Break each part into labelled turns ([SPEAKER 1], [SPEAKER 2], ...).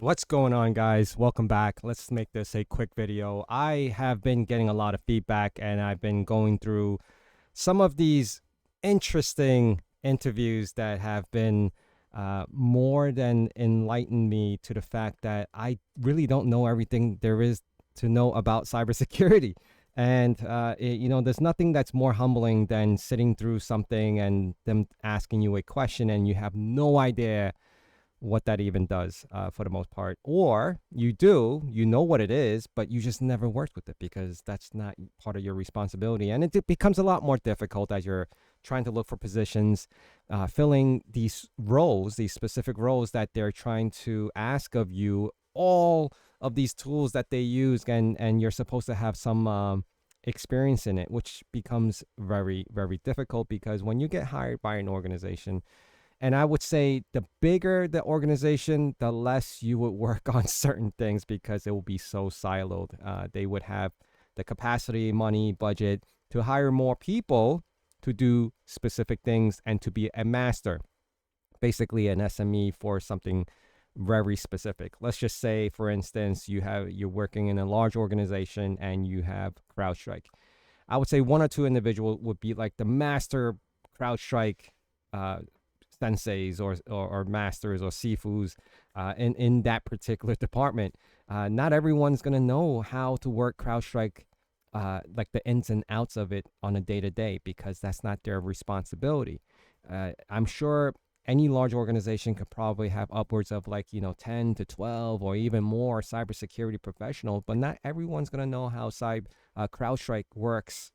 [SPEAKER 1] What's going on, guys? Welcome back. Let's make this a quick video. I have been getting a lot of feedback and I've been going through some of these interesting interviews that have been more than enlightened me to the fact that I really don't know everything there is to know about cybersecurity. And, there's nothing that's more humbling than sitting through something and them asking you a question and you have no idea what that even does for the most part. Or you know what it is, but you just never worked with it because that's not part of your responsibility. And it becomes a lot more difficult as you're trying to look for positions, filling these roles, these specific roles that they're trying to ask of you, all of these tools that they use, and you're supposed to have some experience in it, which becomes very, very difficult because when you get hired by an organization, and I would say the bigger the organization, the less you would work on certain things because it will be so siloed. They would have the capacity, money, budget to hire more people to do specific things and to be a master, basically an SME for something very specific. Let's just say, for instance, you're working in a large organization and you have CrowdStrike. I would say one or two individuals would be like the master CrowdStrike uh, senseis or masters or sifus in that particular department. Not everyone's going to know how to work CrowdStrike, like the ins and outs of it on a day to day, because that's not their responsibility. I'm sure any large organization could probably have upwards of 10 to 12 or even more cybersecurity professionals, but not everyone's going to know how CrowdStrike works,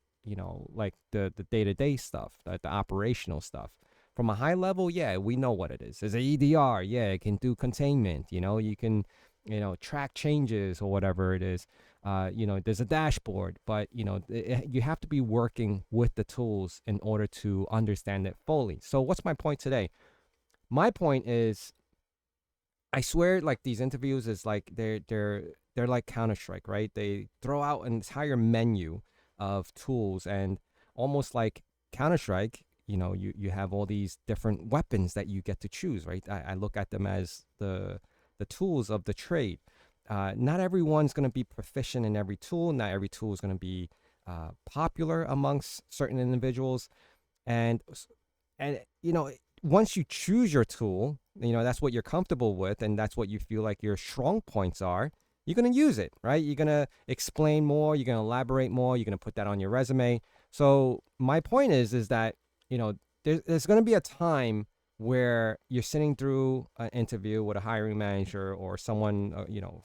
[SPEAKER 1] like the day-to-day stuff, the operational stuff. From a high level, yeah, we know what it is. It's a EDR. Yeah, it can do containment. You can, track changes or whatever it is. There's a dashboard, but you have to be working with the tools in order to understand it fully. So, what's my point today? My point is, I swear, like these interviews is like they're like Counter Strike, right? They throw out an entire menu of tools and almost like Counter Strike. You have all these different weapons that you get to choose, right? I look at them as the tools of the trade. Not everyone's going to be proficient in every tool. Not every tool is going to be popular amongst certain individuals, and and once you choose your tool, that's what you're comfortable with and that's what you feel like your strong points are. You're going to use it, right? You're going to explain more, you're going to elaborate more, you're going to put that on your resume. So my point is that there's going to be a time where you're sitting through an interview with a hiring manager or someone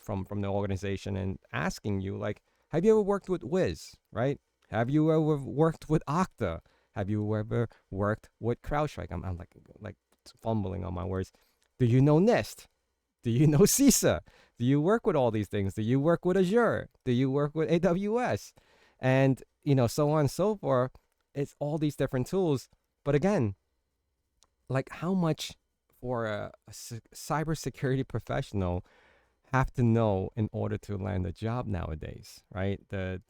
[SPEAKER 1] from the organization and asking you, like, have you ever worked with Wiz, right? Have you ever worked with Okta? Have you ever worked with CrowdStrike? I'm like fumbling on my words. Do you know Nest? Do you know CISA? Do you work with all these things? Do you work with Azure? Do you work with AWS? And so on and so forth. It's all these different tools. But again, like how much for a cybersecurity professional have to know in order to land a job nowadays, right? The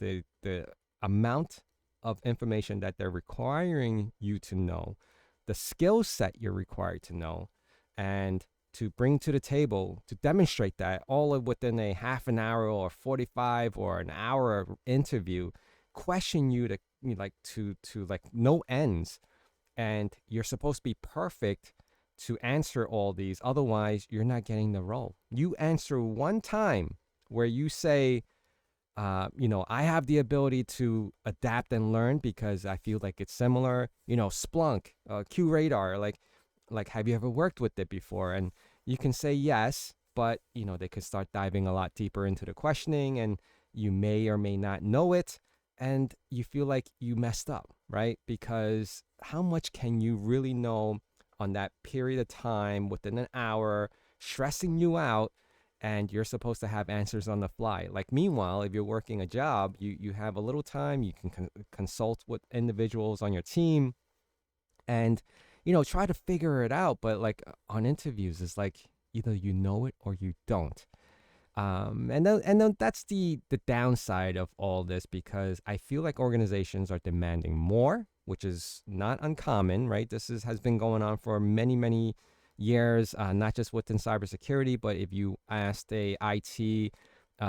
[SPEAKER 1] amount of information that they're requiring you to know, the skill set you're required to know, and to bring to the table to demonstrate that all within a half an hour or 45 or an hour interview, question you to like no ends, and you're supposed to be perfect to answer all these. Otherwise, you're not getting the role. You answer one time where you say, I have the ability to adapt and learn because I feel like it's similar. Splunk, QRadar, like have you ever worked with it before? And you can say yes, but they could start diving a lot deeper into the questioning, and you may or may not know it, and you feel like you messed up, right? Because how much can you really know on that period of time within an hour, stressing you out, and you're supposed to have answers on the fly. Like, meanwhile, if you're working a job, you have a little time, you can consult with individuals on your team and, try to figure it out. But like on interviews, it's like either you know it or you don't. And then that's the downside of all this, because I feel like organizations are demanding more, which is not uncommon, right? This has been going on for many, many years, not just within cybersecurity, but if you asked a IT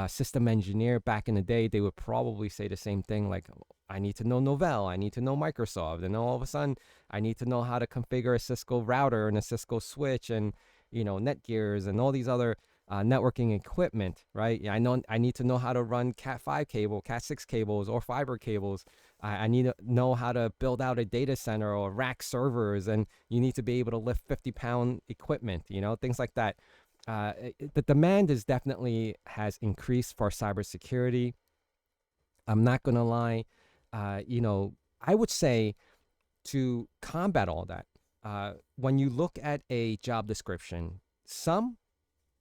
[SPEAKER 1] system engineer back in the day, they would probably say the same thing like, I need to know Novell, I need to know Microsoft. And then all of a sudden, I need to know how to configure a Cisco router and a Cisco switch and, Netgears and all these other networking equipment, right? Yeah, I know I need to know how to run Cat5 cable, Cat6 cables, or fiber cables. I need to know how to build out a data center or rack servers, and you need to be able to lift 50-pound equipment, things like that. The demand is definitely has increased for cybersecurity. I'm not gonna lie. I would say to combat all that, when you look at a job description, some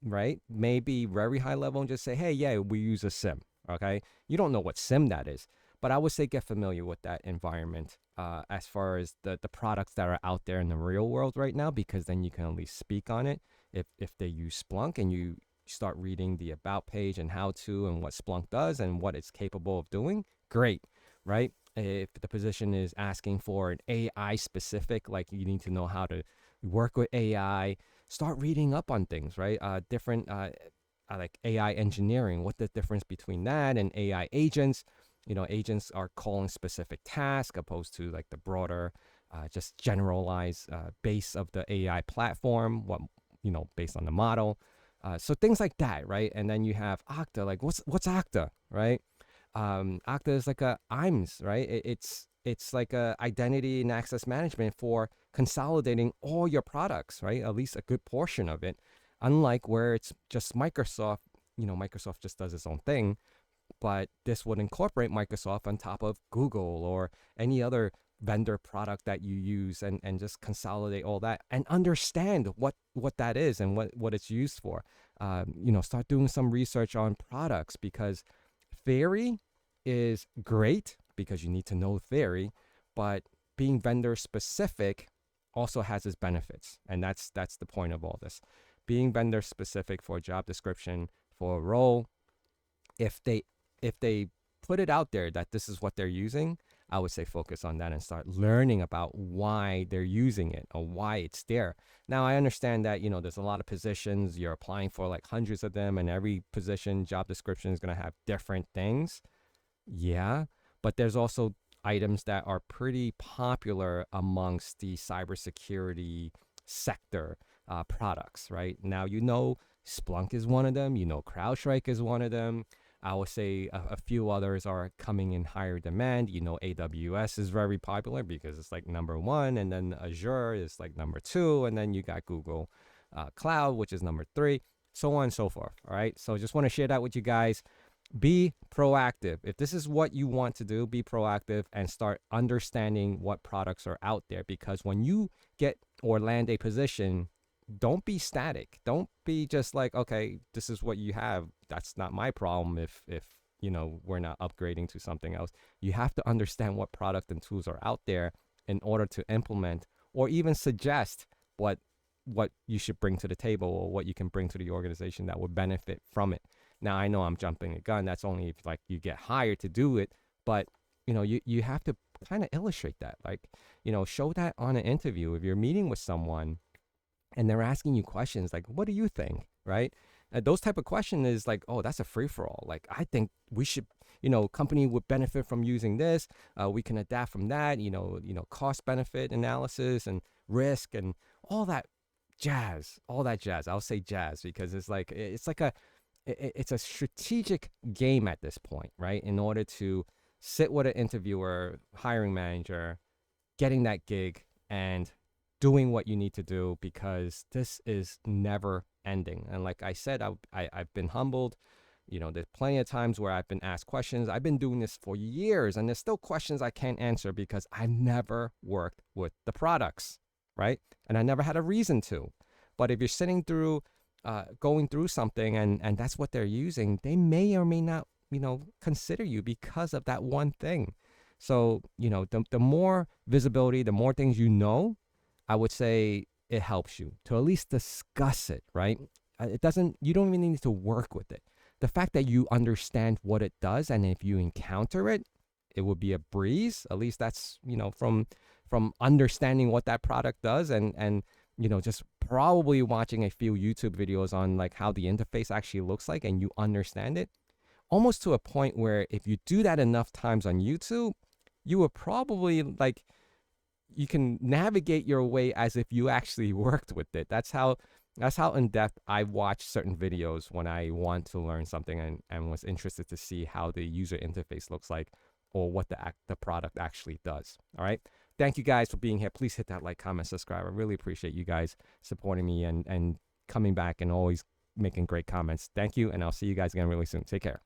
[SPEAKER 1] right maybe very high level and just say, hey, yeah, we use a SIM. Okay, you don't know what SIM that is, but I would say get familiar with that environment as far as the products that are out there in the real world right now, because then you can at least speak on it. If they use Splunk and you start reading the about page and how to and what Splunk does and what it's capable of doing, great, right? If the position is asking for an AI specific, like you need to know how to work with AI, start reading up on things, right? Different like AI engineering, what the difference between that and AI agents. Agents are calling specific tasks opposed to like the broader, just generalized base of the AI platform, what, based on the model. So things like that, right? And then you have Okta, like what's Okta, right? Okta is like a IAMS, right? It's like a identity and access management for consolidating all your products, right? At least a good portion of it. Unlike where it's just Microsoft, Microsoft just does its own thing, but this would incorporate Microsoft on top of Google or any other vendor product that you use, and just consolidate all that and understand what that is and what it's used for. Start doing some research on products, because theory is great because you need to know theory, but being vendor specific also has its benefits, and that's the point of all this. Being vendor specific for a job description, for a role, if they put it out there that this is what they're using, I would say focus on that and start learning about why they're using it or why it's there. Now, I understand that, there's a lot of positions. You're applying for like hundreds of them, and every position job description is going to have different things. Yeah, but there's also items that are pretty popular amongst the cybersecurity sector products, right? Now, Splunk is one of them. CrowdStrike is one of them. I would say a few others are coming in higher demand. AWS is very popular because it's like number one, and then Azure is like number two, and then you got Google Cloud, which is number three, so on and so forth. All right. So just want to share that with you guys. Be proactive. If this is what you want to do, be proactive and start understanding what products are out there, because when you get or land a position, don't be static. Don't be just like, okay, this is what you have. That's not my problem if we're not upgrading to something else. You have to understand what product and tools are out there in order to implement or even suggest what you should bring to the table or what you can bring to the organization that would benefit from it. Now, I know I'm jumping a gun. That's only if like you get hired to do it, but you have to kind of illustrate that. Like, show that on an interview. If you're meeting with someone and they're asking you questions like, what do you think, right? Those type of question is like, oh, that's a free-for-all. Like, I think we should, company would benefit from using this. We can adapt from that, cost benefit analysis and risk and all that jazz. I'll say jazz because it's like it's a strategic game at this point, right? In order to sit with an interviewer, hiring manager, getting that gig, and doing what you need to do, because this is never ending. And like I said, I've been humbled. There's plenty of times where I've been asked questions. I've been doing this for years, and there's still questions I can't answer because I've never worked with the products, right? And I never had a reason to. But if you're sitting through, going through something, and that's what they're using, they may or may not, consider you because of that one thing. So, the more visibility, the more things I would say it helps you to at least discuss it, right? You don't even need to work with it. The fact that you understand what it does, and if you encounter it, it would be a breeze. At least that's, from understanding what that product does and just probably watching a few YouTube videos on like how the interface actually looks like and you understand it, almost to a point where if you do that enough times on YouTube, you will probably like you can navigate your way as if you actually worked with it. That's how in depth I watch certain videos when I want to learn something and was interested to see how the user interface looks like or what the product actually does. All right. Thank you guys for being here. Please hit that like, comment, subscribe. I really appreciate you guys supporting me and coming back and always making great comments. Thank you. And I'll see you guys again really soon. Take care.